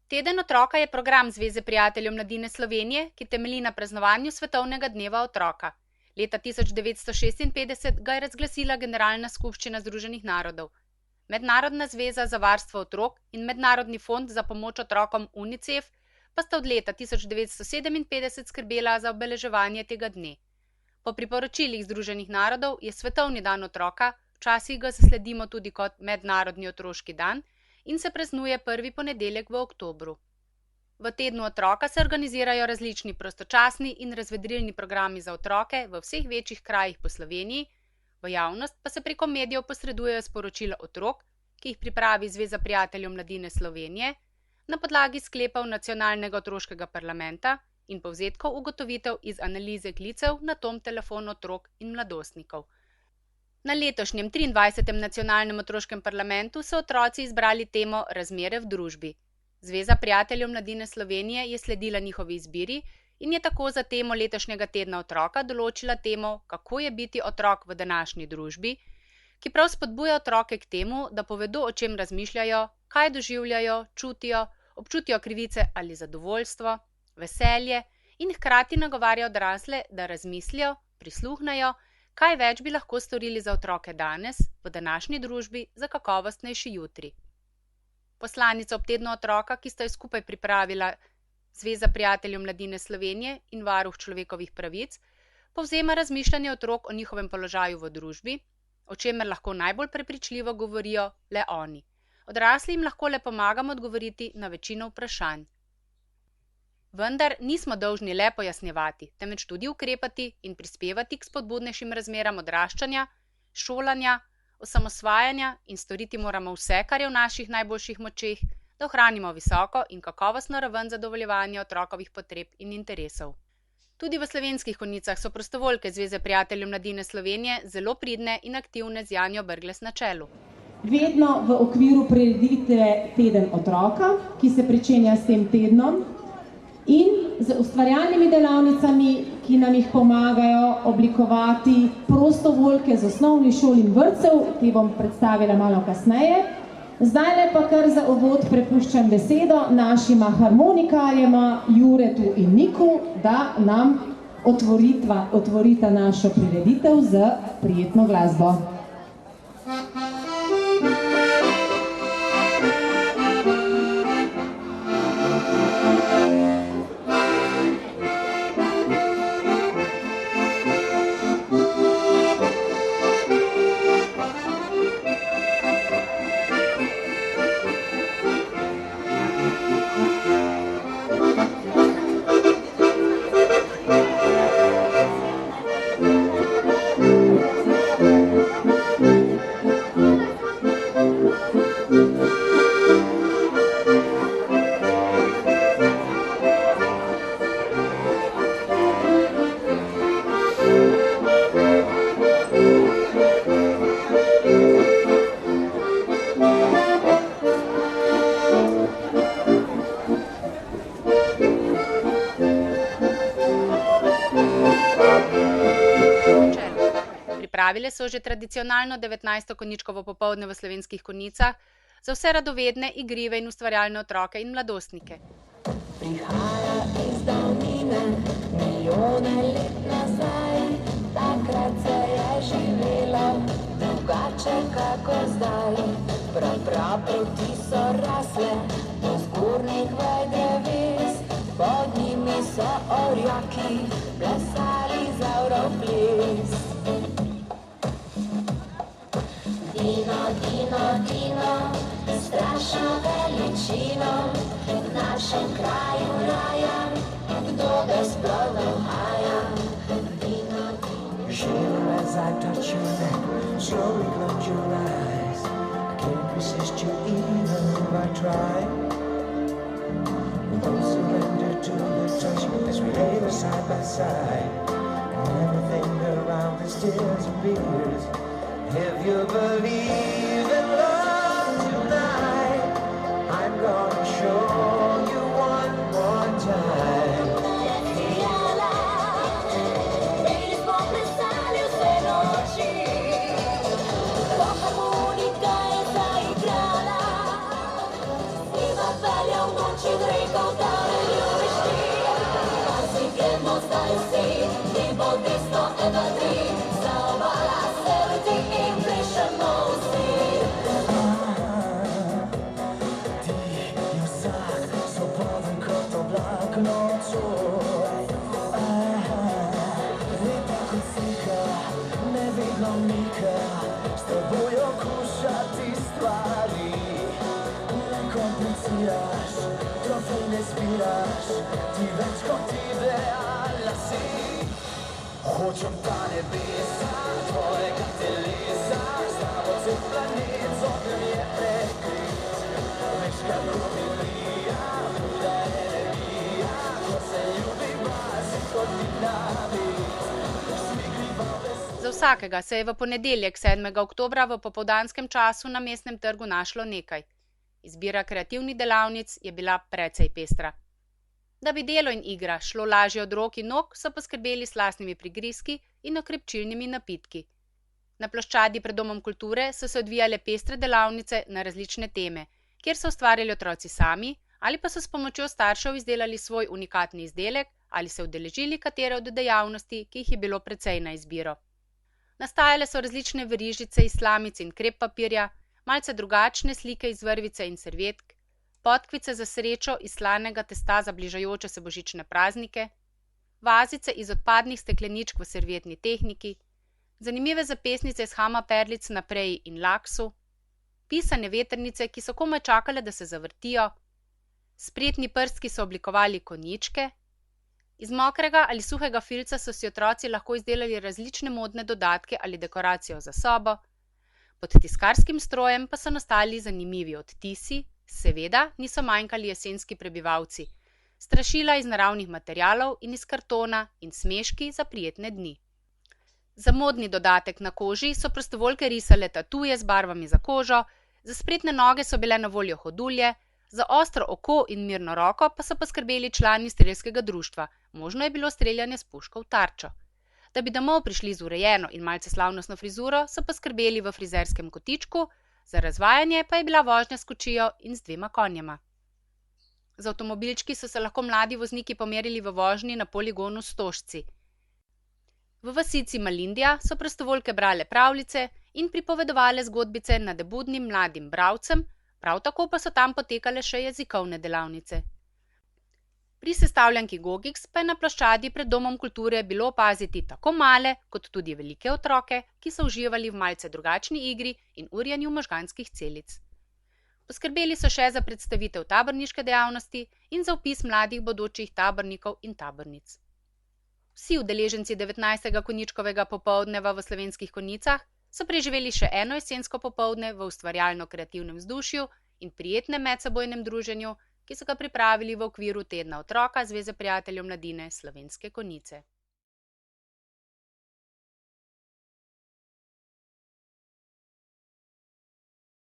Teden otroka je program Zveze prijateljev mladine Slovenije, ki temelji na praznovanju Svetovnega dneva otroka. Leta 1956 ga je razglasila Generalna skupščina Združenih narodov. Mednarodna zveza za varstvo otrok in Mednarodni fond za pomoč otrokom UNICEF pa sta od leta 1957 skrbela za obeleževanje tega dne. Po priporočilih Združenih narodov je Svetovni dan otroka, včasih ga zasledimo tudi kot Mednarodni otroški dan, in se praznuje prvi ponedeljek v oktobru. V tednu otroka se organizirajo različni prostočasni in razvedrilni programi za otroke v vseh večjih krajih po Sloveniji, v javnost pa se preko medijev posredujejo sporočila otrok, ki jih pripravi Zveza prijateljev mladine Slovenije, na podlagi sklepov Nacionalnega otroškega parlamenta in povzetkov ugotovitev iz analize klicev na tom telefon otrok in mladostnikov. Na letošnjem 23. nacionalnem otroškem parlamentu so otroci izbrali temo Razmere v družbi. Zveza prijateljev mladine Slovenije je sledila njihovi izbiri in je tako za temo letošnjega tedna otroka določila temo Kako je biti otrok v današnji družbi, ki prav spodbuja otroke k temu, da povedo, o čem razmišljajo, kaj doživljajo, čutijo, občutijo krivice ali zadovoljstvo, veselje in hkrati nagovarja odrasle, da razmislijo, prisluhnejo, kaj več bi lahko storili za otroke danes, v današnji družbi, za kakovostnejši jutri. Poslanica ob tednu otroka, ki sta jo skupaj pripravila Zveza prijateljev mladine Slovenije in Varuh človekovih pravic, povzema razmišljanje otrok o njihovem položaju v družbi, o čemer lahko najbolj prepričljivo govorijo le oni. Odrasli jim lahko le pomagamo odgovoriti na večino vprašanj. Vendar nismo dolžni le pojasnjevati, temveč tudi ukrepati in prispevati k spodbudnejšim razmeram odraščanja, šolanja, osamosvajanja in storiti moramo vse, kar je v naših najboljših močeh, da ohranimo visoko in kakovostno raven zadovoljevanja otrokovih potreb in interesov. Tudi v Slovenskih Konjicah so prostovoljke Zveze prijateljev mladine Slovenije zelo pridne in aktivne z Janjo Brglez na čelu. Vedno v okviru prireditve Teden otroka, ki se pričenja s tem tednom, in z ustvarjalnimi delavnicami, ki nam jih pomagajo oblikovati prostovoljke z osnovnih šol in vrtcev, ki bom predstavila malo kasneje. Zdajle pa kar za uvod prepuščam besedo našima harmonikarjema Juretu in Niku, da nam otvorita našo prireditev z prijetno glasbo. Pripravile so že tradicionalno 19. konjičkovo popoldne v Slovenskih Konjicah za vse radovedne, igrive in ustvarjalne otroke in mladostnike. Prihaja iz davnine, milijone let nazaj, takrat se je živelo, drugače kako zdaj. Praproti so rasle, do zgornjih vaj dreves, pod njimi so orjaki, plesali zavrov ples. Dino, Dino, Dino, strašno veličino, v našem kraju raja, kdo ga sploh dohaja. Dino, Dino. Shiver as I touch your neck, slowly close your eyes. I can't resist you even if I try. We don't surrender to the touch as we lay there side by side. And everything around us disappears. If you believe in love tonight, I'm gonna show you one more time. Harmonika je zaigrala, Sveva pelja v noč. oči rekel, da me ljubiš ti. Pa si gremo zdaj vsi, ni bo tisto ena tri, zaobala se leti in plešemo vsi. Ti je vsak svoboden kot oblak nocoj. Lepa kot slika, nevidno mika, s teboj okušati stvari. Ne kompliciraš, trofej ne zbiraš, ti več kot idealna si. Hočem ta nebesa, tvojega telesa, s tabo cel planet z ognjem je prekrit. Veš, kako mi lija, huda energija, ko se ljubi bazi kot dinamit. Za vsakega se je v ponedeljek 7. oktobra v popoldanskem času na Mestnem trgu našlo nekaj. Izbira kreativnih delavnic je bila precej pestra. Da bi delo in igra šlo lažje od rok in nog, so poskrbeli s slastnimi prigrizki in okrepčilnimi napitki. Na ploščadi pred Domom kulture so se odvijale pestre delavnice na različne teme, kjer so ustvarjali otroci sami ali pa so s pomočjo staršev izdelali svoj unikatni izdelek ali se udeležili katere od dejavnosti, ki jih je bilo precej na izbiro. Nastajale so različne verižice iz slamic in krep papirja, malce drugačne slike iz vrvice in servetk, podkvice za srečo iz slanega testa za bližajoče se božične praznike, vazice iz odpadnih stekleničk v servetni tehniki, zanimive zapestnice iz hama perlic na preji in laksu, pisane vetrnice, ki so komaj čakale, da se zavrtijo, spretni prstki so oblikovali konjičke, iz mokrega ali suhega filca so si otroci lahko izdelali različne modne dodatke ali dekoracijo za sobo, pod tiskarskim strojem pa so nastali zanimivi odtisi, seveda niso manjkali jesenski prebivalci, strašila iz naravnih materialov in iz kartona in smeški za prijetne dni. Za modni dodatek na koži so prostovoljke risale tatuje z barvami za kožo, za spretne noge so bile na voljo hodulje, za ostro oko in mirno roko pa so poskrbeli člani strelskega društva, možno je bilo streljanje s puško v tarčo. Da bi domov prišli z urejeno in malce slavnostno frizuro, so poskrbeli v frizerskem kotičku, za razvajanje pa je bila vožnja s kočijo in z 2 konjema. Z avtomobilčki so se lahko mladi vozniki pomerili v vožnji na poligonu Stožci. V vasici Malindija so prostovoljke brale pravljice in pripovedovale zgodbice nadebudnim mladim bralcem, prav tako pa so tam potekale še jezikovne delavnice. Pri sestavljanki Gogiks pa je na ploščadi pred Domom kulture bilo opaziti tako male kot tudi velike otroke, ki so uživali v malce drugačni igri in urjanju možganskih celic. Poskrbeli so še za predstavitev taborniške dejavnosti in za vpis mladih bodočih tabornikov in tabornic. Vsi udeleženci 19. konjičkovega popoldneva v Slovenskih Konjicah so preživeli še eno jesensko popoldne v ustvarjalno-kreativnem vzdušju in prijetnem medsebojnem druženju, ki so ga pripravili v okviru Tedna otroka Zveze prijateljev mladine Slovenske Konjice.